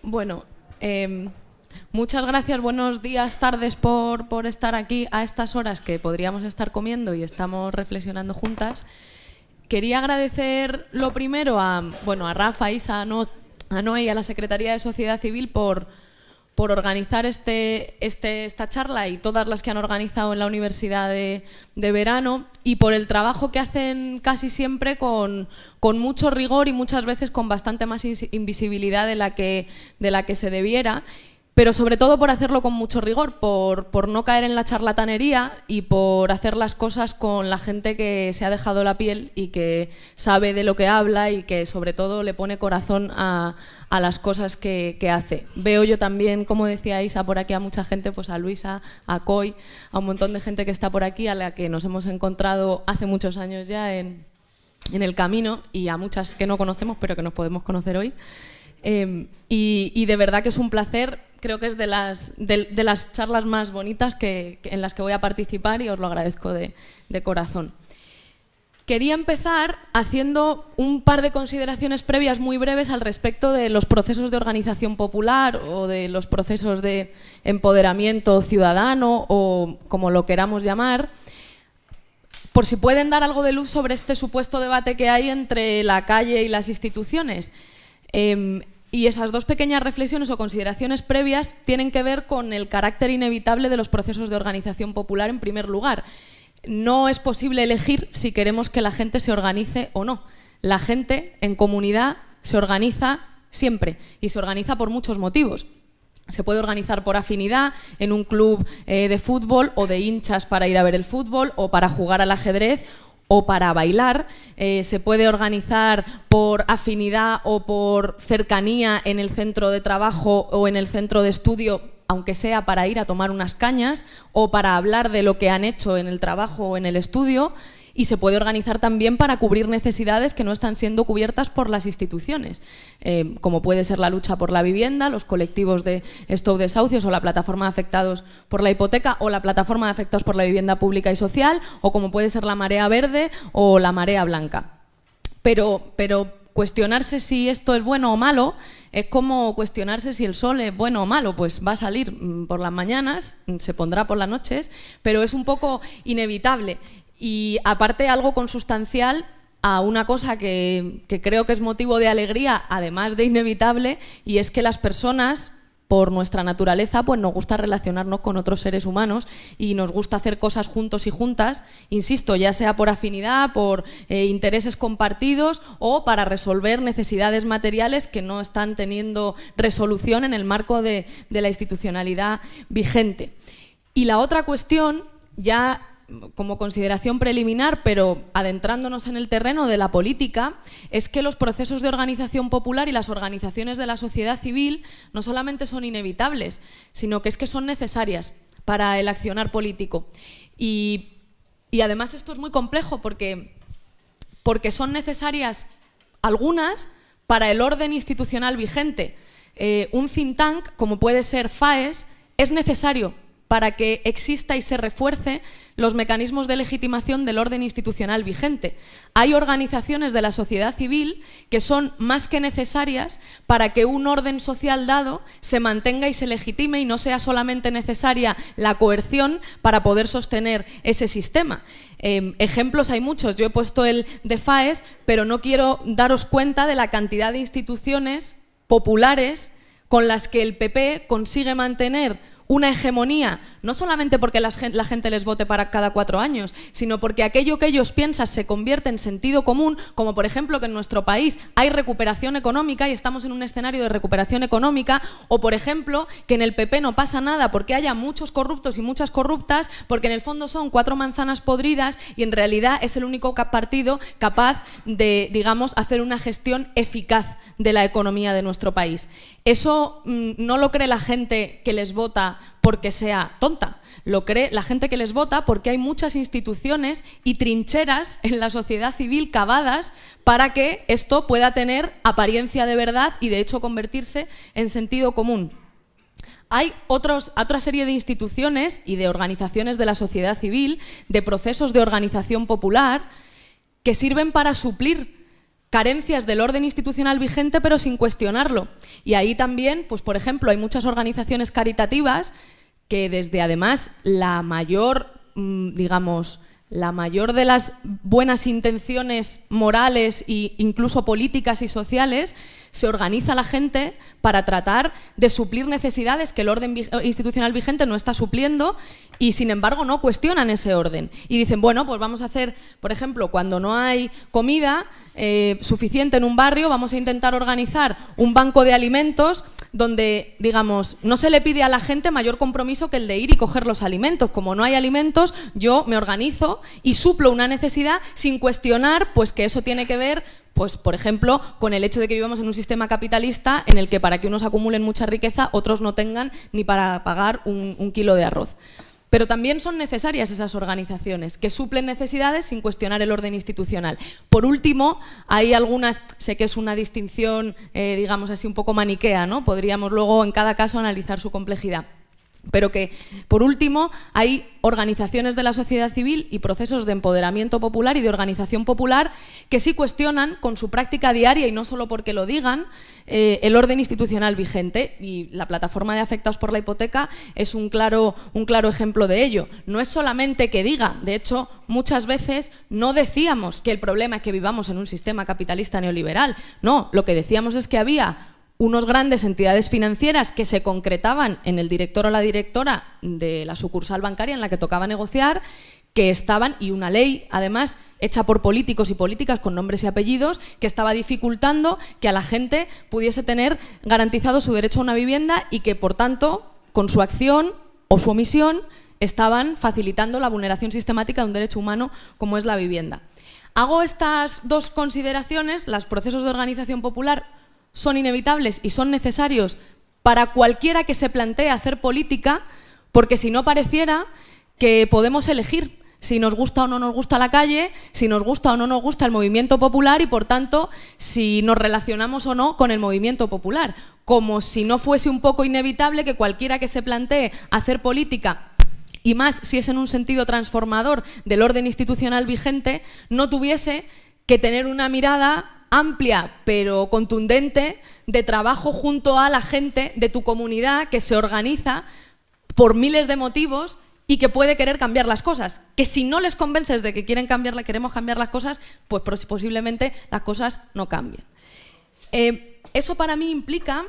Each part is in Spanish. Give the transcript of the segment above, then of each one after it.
Bueno, muchas gracias, buenos días, tardes por estar aquí a estas horas que podríamos estar comiendo y estamos reflexionando juntas. Quería agradecer lo primero a Rafa, a Isa, a Noé y a la Secretaría de Sociedad Civil por organizar esta charla y todas las que han organizado en la Universidad de Verano, y por el trabajo que hacen casi siempre con mucho rigor y muchas veces con bastante más invisibilidad de la que se debiera, pero sobre todo por hacerlo con mucho rigor, por no caer en la charlatanería y por hacer las cosas con la gente que se ha dejado la piel y que sabe de lo que habla y que sobre todo le pone corazón a las cosas que hace. Veo yo también, como decía Isa, por aquí a mucha gente, pues a Luisa, a Coy, a un montón de gente que está por aquí, a la que nos hemos encontrado hace muchos años ya en el camino, y a muchas que no conocemos pero que nos podemos conocer hoy. Y de verdad que es un placer, creo que es de las charlas más bonitas en las que voy a participar, y os lo agradezco de corazón. Quería empezar haciendo un par de consideraciones previas muy breves al respecto de los procesos de organización popular o de los procesos de empoderamiento ciudadano, o como lo queramos llamar, por si pueden dar algo de luz sobre este supuesto debate que hay entre la calle y las instituciones. Y esas dos pequeñas reflexiones o consideraciones previas tienen que ver con el carácter inevitable de los procesos de organización popular en primer lugar. No es posible elegir si queremos que la gente se organice o no. La gente en comunidad se organiza siempre, y se organiza por muchos motivos. Se puede organizar por afinidad en un club de fútbol, o de hinchas para ir a ver el fútbol, o para jugar al ajedrez, o para bailar. Se puede organizar por afinidad o por cercanía en el centro de trabajo o en el centro de estudio, aunque sea para ir a tomar unas cañas o para hablar de lo que han hecho en el trabajo o en el estudio. Y se puede organizar también para cubrir necesidades que no están siendo cubiertas por las instituciones, como puede ser la lucha por la vivienda, los colectivos de Stop Desahucios, o la plataforma de afectados por la hipoteca, o la plataforma de afectados por la vivienda pública y social, o como puede ser la marea verde o la marea blanca. Pero cuestionarse si esto es bueno o malo es como cuestionarse si el sol es bueno o malo. Pues va a salir por las mañanas, se pondrá por las noches, pero es un poco inevitable. Y aparte, algo consustancial a una cosa que creo que es motivo de alegría, además de inevitable, y es que las personas, por nuestra naturaleza, pues nos gusta relacionarnos con otros seres humanos y nos gusta hacer cosas juntos y juntas, insisto, ya sea por afinidad, por intereses compartidos, o para resolver necesidades materiales que no están teniendo resolución en el marco de la institucionalidad vigente. Y la otra cuestión, ya como consideración preliminar, pero adentrándonos en el terreno de la política, es que los procesos de organización popular y las organizaciones de la sociedad civil no solamente son inevitables, sino que es que son necesarias para el accionar político. Y además esto es muy complejo porque son necesarias algunas para el orden institucional vigente. Un think tank, como puede ser FAES, es necesario para que exista y se refuerce los mecanismos de legitimación del orden institucional vigente. Hay organizaciones de la sociedad civil que son más que necesarias para que un orden social dado se mantenga y se legitime, y no sea solamente necesaria la coerción para poder sostener ese sistema. Ejemplos hay muchos, yo he puesto el de FAES, pero no quiero daros cuenta de la cantidad de instituciones populares con las que el PP consigue mantener una hegemonía, no solamente porque la gente les vote para cada 4 años, sino porque aquello que ellos piensan se convierte en sentido común, como por ejemplo que en nuestro país hay recuperación económica y estamos en un escenario de recuperación económica, o por ejemplo que en el PP no pasa nada porque haya muchos corruptos y muchas corruptas, porque en el fondo son 4 manzanas podridas y en realidad es el único partido capaz de, digamos, hacer una gestión eficaz de la economía de nuestro país. Eso no lo cree la gente que les vota porque sea tonta, lo cree la gente que les vota porque hay muchas instituciones y trincheras en la sociedad civil cavadas para que esto pueda tener apariencia de verdad y de hecho convertirse en sentido común. Hay otra serie de instituciones y de organizaciones de la sociedad civil, de procesos de organización popular, que sirven para suplir carencias del orden institucional vigente, pero sin cuestionarlo. Y ahí también, pues por ejemplo, hay muchas organizaciones caritativas que desde además la mayor, digamos, la mayor de las buenas intenciones morales e incluso políticas y sociales, se organiza la gente para tratar de suplir necesidades que el orden institucional vigente no está supliendo y, sin embargo, no cuestionan ese orden. Y dicen, bueno, pues vamos a hacer, por ejemplo, cuando no hay comida suficiente en un barrio, vamos a intentar organizar un banco de alimentos donde, digamos, no se le pide a la gente mayor compromiso que el de ir y coger los alimentos. Como no hay alimentos, yo me organizo y suplo una necesidad sin cuestionar pues que eso tiene que ver, pues, por ejemplo, con el hecho de que vivamos en un sistema capitalista en el que para que unos acumulen mucha riqueza, otros no tengan ni para pagar un kilo de arroz. Pero también son necesarias esas organizaciones que suplen necesidades sin cuestionar el orden institucional. Por último, hay algunas, sé que es una distinción, digamos así, un poco maniquea, ¿no? Podríamos luego en cada caso analizar su complejidad. Pero que, por último, hay organizaciones de la sociedad civil y procesos de empoderamiento popular y de organización popular que sí cuestionan con su práctica diaria, y no solo porque lo digan, el orden institucional vigente. Y la plataforma de afectados por la hipoteca es un claro ejemplo de ello. No es solamente que diga, de hecho, muchas veces no decíamos que el problema es que vivamos en un sistema capitalista neoliberal. No, lo que decíamos es que había unos grandes entidades financieras que se concretaban en el director o la directora de la sucursal bancaria en la que tocaba negociar, que estaban, y una ley, además, hecha por políticos y políticas con nombres y apellidos, que estaba dificultando que a la gente pudiese tener garantizado su derecho a una vivienda y que, por tanto, con su acción o su omisión, estaban facilitando la vulneración sistemática de un derecho humano como es la vivienda. Hago estas dos consideraciones. Los procesos de organización popular son inevitables y son necesarios para cualquiera que se plantee hacer política, porque si no pareciera que podemos elegir si nos gusta o no nos gusta la calle, si nos gusta o no nos gusta el movimiento popular y, por tanto, si nos relacionamos o no con el movimiento popular. Como si no fuese un poco inevitable que cualquiera que se plantee hacer política, y más si es en un sentido transformador del orden institucional vigente, no tuviese que tener una mirada amplia pero contundente de trabajo junto a la gente de tu comunidad que se organiza por miles de motivos y que puede querer cambiar las cosas. Que si no les convences de que queremos cambiar las cosas, pues posiblemente las cosas no cambien. Eso para mí implica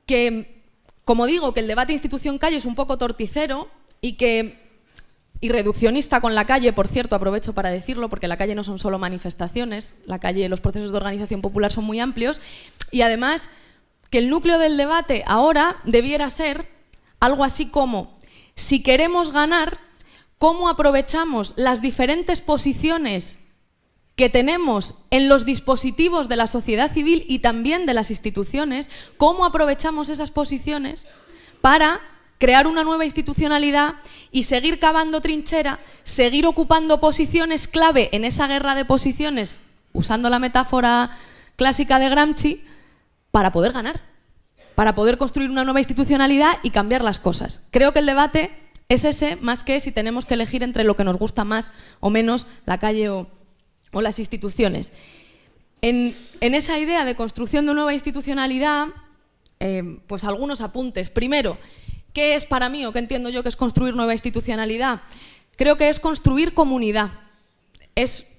que, como digo, que el debate institución-calle es un poco torticero y reduccionista con la calle. Por cierto, aprovecho para decirlo, porque la calle no son solo manifestaciones, la calle, los procesos de organización popular son muy amplios, y además que el núcleo del debate ahora debiera ser algo así como: si queremos ganar, ¿cómo aprovechamos las diferentes posiciones que tenemos en los dispositivos de la sociedad civil y también de las instituciones? ¿Cómo aprovechamos esas posiciones para crear una nueva institucionalidad y seguir cavando trinchera, seguir ocupando posiciones clave en esa guerra de posiciones, usando la metáfora clásica de Gramsci, para poder ganar, para poder construir una nueva institucionalidad y cambiar las cosas? Creo que el debate es ese, más que si tenemos que elegir entre lo que nos gusta más o menos, la calle o las instituciones. En esa idea de construcción de una nueva institucionalidad, pues algunos apuntes. Primero, ¿qué es para mí o qué entiendo yo que es construir nueva institucionalidad? Creo que es construir comunidad. Es,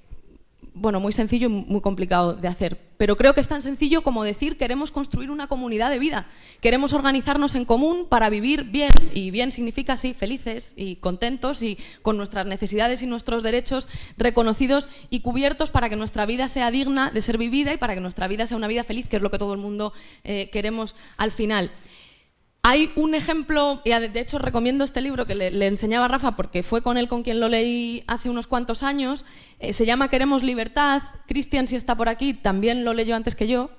bueno, muy sencillo y muy complicado de hacer, pero creo que es tan sencillo como decir: queremos construir una comunidad de vida, queremos organizarnos en común para vivir bien, y bien significa, sí, felices y contentos y con nuestras necesidades y nuestros derechos reconocidos y cubiertos, para que nuestra vida sea digna de ser vivida y para que nuestra vida sea una vida feliz, que es lo que todo el mundo queremos al final. Hay un ejemplo, y de hecho recomiendo este libro que le enseñaba a Rafa, porque fue con él con quien lo leí hace unos cuantos años. Se llama Queremos libertad. Cristian, si está por aquí, también lo leyó antes que yo,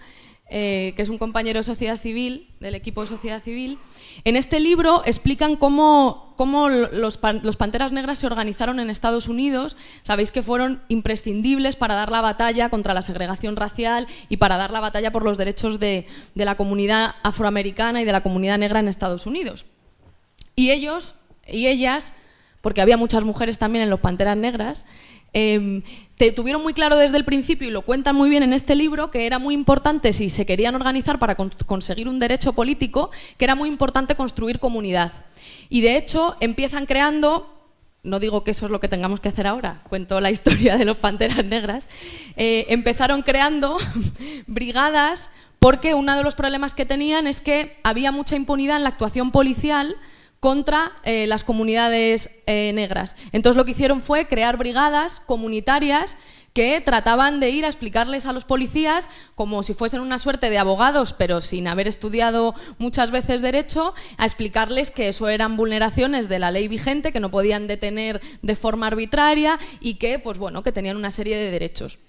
que es un compañero de sociedad civil, del equipo de sociedad civil. En este libro explican cómo los Panteras Negras se organizaron en Estados Unidos. Sabéis que fueron imprescindibles para dar la batalla contra la segregación racial y para dar la batalla por los derechos de la comunidad afroamericana y de la comunidad negra en Estados Unidos. Y ellos y ellas, porque había muchas mujeres también en los Panteras Negras, Tuvieron muy claro desde el principio, y lo cuentan muy bien en este libro, que era muy importante, si se querían organizar para conseguir un derecho político, que era muy importante construir comunidad. Y de hecho empiezan creando, no digo que eso es lo que tengamos que hacer ahora, cuento la historia de los Panteras Negras, empezaron creando brigadas porque uno de los problemas que tenían es que había mucha impunidad en la actuación policial contra las comunidades negras. Entonces lo que hicieron fue crear brigadas comunitarias que trataban de ir a explicarles a los policías, como si fuesen una suerte de abogados, pero sin haber estudiado muchas veces derecho, a explicarles que eso eran vulneraciones de la ley vigente, que no podían detener de forma arbitraria y que, pues bueno, que tenían una serie de derechos.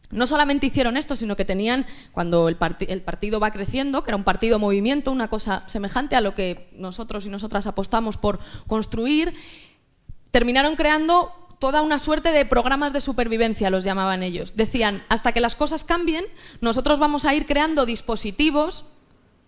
No solamente hicieron esto, sino que tenían, cuando el partido va creciendo, que era un partido movimiento, una cosa semejante a lo que nosotros y nosotras apostamos por construir, terminaron creando toda una suerte de programas de supervivencia, los llamaban ellos. Decían, hasta que las cosas cambien, nosotros vamos a ir creando dispositivos,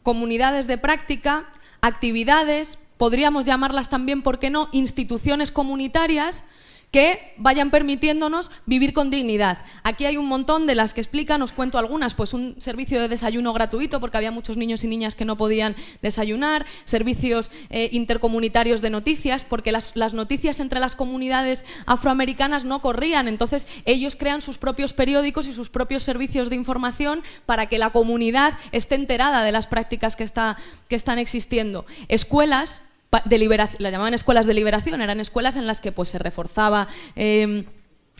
comunidades de práctica, actividades, podríamos llamarlas también, ¿por qué no?, instituciones comunitarias, que vayan permitiéndonos vivir con dignidad. Aquí hay un montón de las que explican, os cuento algunas, pues un servicio de desayuno gratuito porque había muchos niños y niñas que no podían desayunar, servicios intercomunitarios de noticias, porque las noticias entre las comunidades afroamericanas no corrían, entonces ellos crean sus propios periódicos y sus propios servicios de información para que la comunidad esté enterada de las prácticas que están existiendo. Escuelas de liberación, las llamaban escuelas de liberación, eran escuelas en las que pues, se reforzaba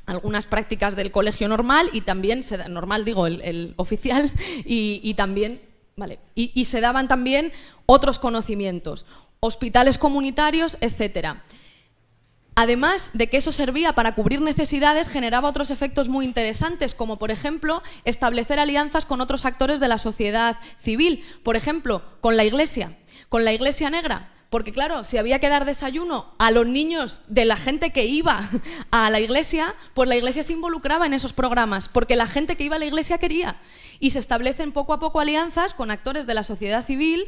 algunas prácticas del colegio normal y también, normal digo, el oficial, y también, vale, y se daban también otros conocimientos, hospitales comunitarios, etcétera. Además de que eso servía para cubrir necesidades, generaba otros efectos muy interesantes, como por ejemplo establecer alianzas con otros actores de la sociedad civil, por ejemplo, con la Iglesia negra. Porque claro, si había que dar desayuno a los niños de la gente que iba a la iglesia, pues la iglesia se involucraba en esos programas, porque la gente que iba a la iglesia quería. Y se establecen poco a poco alianzas con actores de la sociedad civil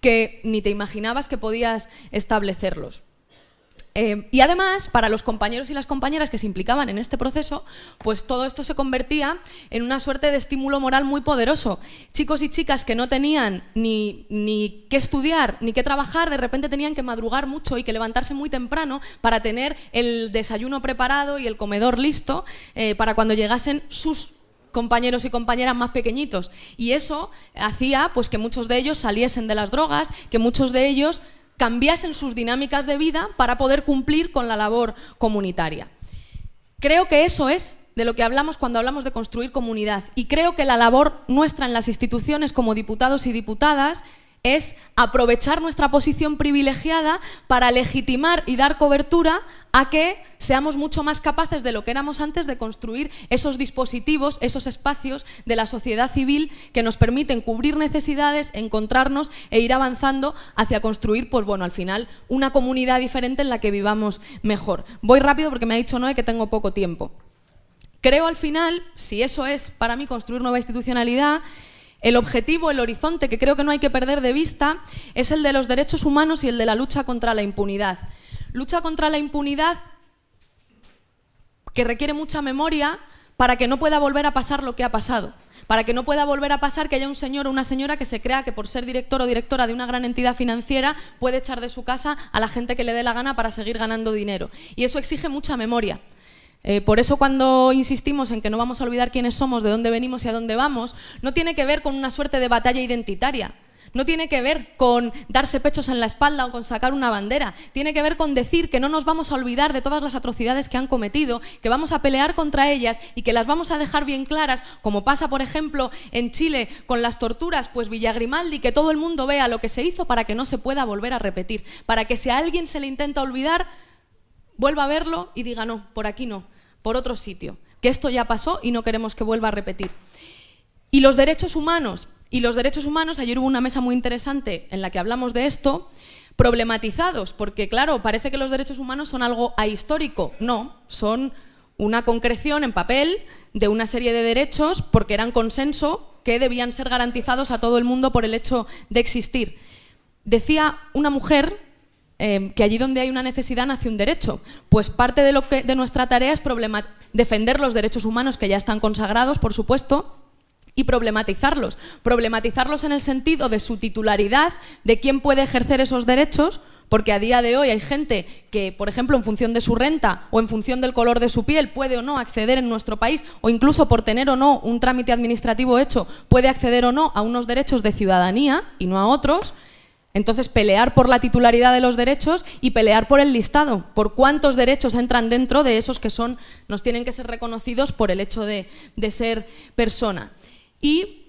que ni te imaginabas que podías establecerlos. Y además, para los compañeros y las compañeras que se implicaban en este proceso, pues todo esto se convertía en una suerte de estímulo moral muy poderoso. Chicos y chicas que no tenían ni qué estudiar ni qué trabajar, de repente tenían que madrugar mucho y que levantarse muy temprano para tener el desayuno preparado y el comedor listo para cuando llegasen sus compañeros y compañeras más pequeñitos. Y eso hacía pues, que muchos de ellos saliesen de las drogas, que muchos de ellos cambiasen sus dinámicas de vida para poder cumplir con la labor comunitaria. Creo que eso es de lo que hablamos cuando hablamos de construir comunidad, y creo que la labor nuestra en las instituciones como diputados y diputadas es aprovechar nuestra posición privilegiada para legitimar y dar cobertura a que seamos mucho más capaces de lo que éramos antes de construir esos dispositivos, esos espacios de la sociedad civil que nos permiten cubrir necesidades, encontrarnos e ir avanzando hacia construir, pues bueno, al final, una comunidad diferente en la que vivamos mejor. Voy rápido porque me ha dicho Noé que tengo poco tiempo. Creo al final, si eso es para mí construir nueva institucionalidad, el objetivo, el horizonte que creo que no hay que perder de vista es el de los derechos humanos y el de la lucha contra la impunidad. Lucha contra la impunidad que requiere mucha memoria para que no pueda volver a pasar lo que ha pasado. Para que no pueda volver a pasar que haya un señor o una señora que se crea que por ser director o directora de una gran entidad financiera puede echar de su casa a la gente que le dé la gana para seguir ganando dinero. Y eso exige mucha memoria. Por eso cuando insistimos en que no vamos a olvidar quiénes somos, de dónde venimos y a dónde vamos, no tiene que ver con una suerte de batalla identitaria, no tiene que ver con darse pechos en la espalda o con sacar una bandera, tiene que ver con decir que no nos vamos a olvidar de todas las atrocidades que han cometido, que vamos a pelear contra ellas y que las vamos a dejar bien claras, como pasa por ejemplo en Chile con las torturas, pues Villa Grimaldi, que todo el mundo vea lo que se hizo para que no se pueda volver a repetir, para que si a alguien se le intenta olvidar, vuelva a verlo y diga no, por aquí no, por otro sitio, que esto ya pasó y no queremos que vuelva a repetir. Y los derechos humanos, ayer hubo una mesa muy interesante en la que hablamos de esto, problematizados, porque claro, parece que los derechos humanos son algo ahistórico, no, son una concreción en papel de una serie de derechos porque eran consenso que debían ser garantizados a todo el mundo por el hecho de existir. Decía una mujer que allí donde hay una necesidad nace un derecho. Pues parte de nuestra tarea es defender los derechos humanos que ya están consagrados, por supuesto, y problematizarlos. Problematizarlos en el sentido de su titularidad, de quién puede ejercer esos derechos, porque a día de hoy hay gente que, por ejemplo, en función de su renta o en función del color de su piel puede o no acceder en nuestro país, o incluso por tener o no un trámite administrativo hecho, puede acceder o no a unos derechos de ciudadanía y no a otros. Entonces, pelear por la titularidad de los derechos y pelear por el listado, por cuántos derechos entran dentro de esos que nos tienen que ser reconocidos por el hecho de ser persona. Y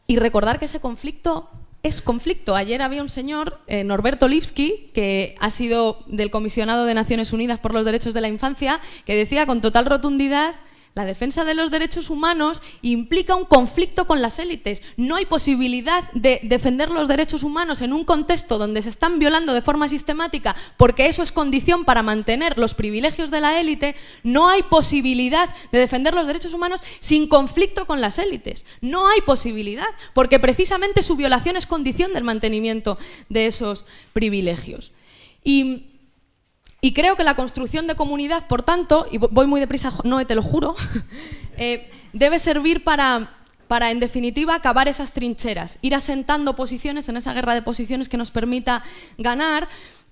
recordar que ese conflicto es conflicto. Ayer había un señor, Norberto Lipski, que ha sido del Comisionado de Naciones Unidas por los Derechos de la Infancia, que decía con total rotundidad: la defensa de los derechos humanos implica un conflicto con las élites. No hay posibilidad de defender los derechos humanos en un contexto donde se están violando de forma sistemática, porque eso es condición para mantener los privilegios de la élite. No hay posibilidad de defender los derechos humanos sin conflicto con las élites. No hay posibilidad, porque precisamente su violación es condición del mantenimiento de esos privilegios. Y creo que la construcción de comunidad, por tanto, y voy muy deprisa, no, te lo juro, debe servir para, en definitiva, acabar esas trincheras, ir asentando posiciones en esa guerra de posiciones que nos permita ganar.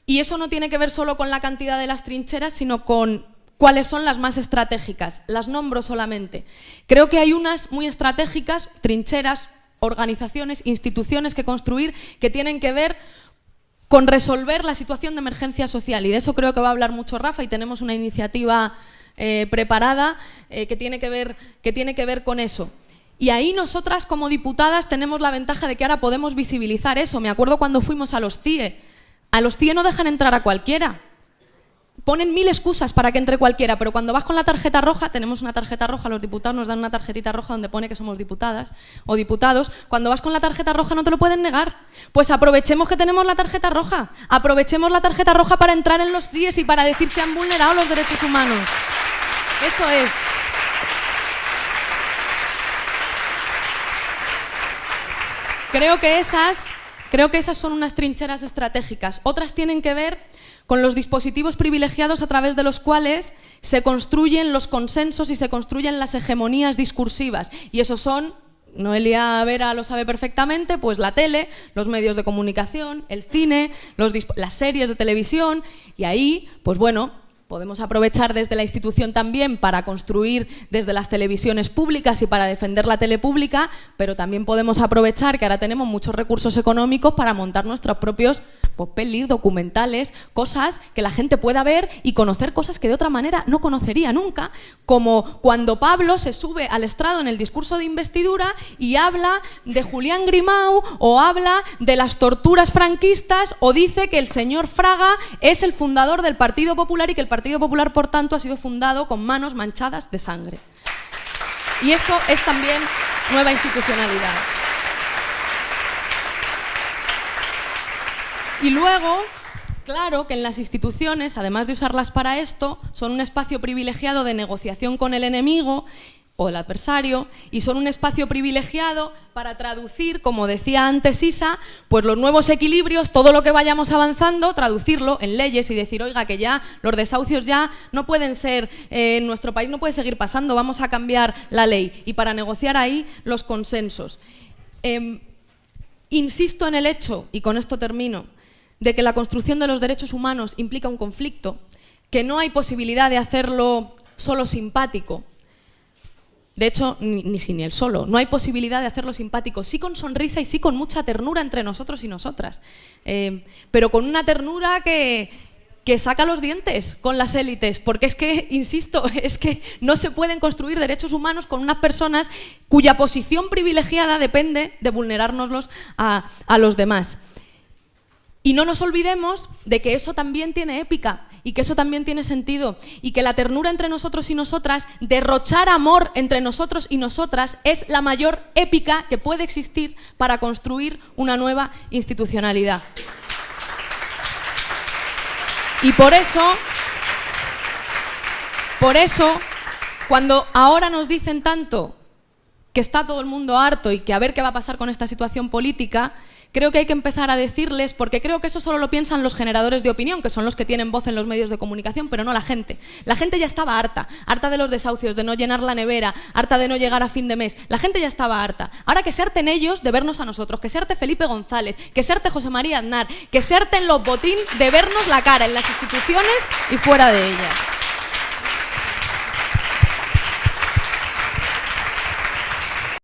Y eso no tiene que ver solo con la cantidad de las trincheras, sino con cuáles son las más estratégicas. Las nombro solamente. Creo que hay unas muy estratégicas, trincheras, organizaciones, instituciones que construir, que tienen que ver con resolver la situación de emergencia social, y de eso creo que va a hablar mucho Rafa, y tenemos una iniciativa preparada que tiene que ver con eso. Y ahí nosotras como diputadas tenemos la ventaja de que ahora podemos visibilizar eso. Me acuerdo cuando fuimos a los CIE. A los CIE no dejan entrar a cualquiera. Ponen 1000 excusas para que entre cualquiera, pero cuando vas con la tarjeta roja, tenemos una tarjeta roja, los diputados nos dan una tarjetita roja donde pone que somos diputadas o diputados. Cuando vas con la tarjeta roja no te lo pueden negar. Pues aprovechemos que tenemos la tarjeta roja. Aprovechemos la tarjeta roja para entrar en los CIES y para decir si han vulnerado los derechos humanos. Eso es. Creo que esas son unas trincheras estratégicas. Otras tienen que ver con los dispositivos privilegiados a través de los cuales se construyen los consensos y se construyen las hegemonías discursivas. Y esos son, Noelia Vera lo sabe perfectamente, pues la tele, los medios de comunicación, el cine, las series de televisión. Y ahí, pues bueno, podemos aprovechar desde la institución también para construir desde las televisiones públicas y para defender la tele pública, pero también podemos aprovechar que ahora tenemos muchos recursos económicos para montar nuestros propios pelis, documentales, cosas que la gente pueda ver y conocer cosas que de otra manera no conocería nunca, como cuando Pablo se sube al estrado en el discurso de investidura y habla de Julián Grimau o habla de las torturas franquistas o dice que el señor Fraga es el fundador del Partido Popular y que el Partido Popular, por tanto, ha sido fundado con manos manchadas de sangre. Y eso es también nueva institucionalidad. Y luego, claro que en las instituciones, además de usarlas para esto, son un espacio privilegiado de negociación con el enemigo o el adversario, y son un espacio privilegiado para traducir, como decía antes Isa, pues los nuevos equilibrios, todo lo que vayamos avanzando, traducirlo en leyes y decir, oiga, que ya los desahucios ya no pueden ser, en nuestro país no puede seguir pasando, vamos a cambiar la ley, y para negociar ahí los consensos. Insisto en el hecho, y con esto termino, de que la construcción de los derechos humanos implica un conflicto, que no hay posibilidad de hacerlo solo simpático. De hecho, ni el solo. No hay posibilidad de hacerlo simpático. Sí con sonrisa y sí con mucha ternura entre nosotros y nosotras. Pero con una ternura que saca los dientes con las élites. Porque es que, insisto, es que no se pueden construir derechos humanos con unas personas cuya posición privilegiada depende de vulnerárnoslos a los demás. Y no nos olvidemos de que eso también tiene épica y que eso también tiene sentido y que la ternura entre nosotros y nosotras, derrochar amor entre nosotros y nosotras, es la mayor épica que puede existir para construir una nueva institucionalidad. Y por eso, cuando ahora nos dicen tanto que está todo el mundo harto y que a ver qué va a pasar con esta situación política, creo que hay que empezar a decirles, porque creo que eso solo lo piensan los generadores de opinión, que son los que tienen voz en los medios de comunicación, pero no la gente. La gente ya estaba harta, harta de los desahucios, de no llenar la nevera, harta de no llegar a fin de mes. La gente ya estaba harta. Ahora que se harten ellos de vernos a nosotros, que se harte Felipe González, que se harte José María Aznar, que se harten los Botín de vernos la cara en las instituciones y fuera de ellas.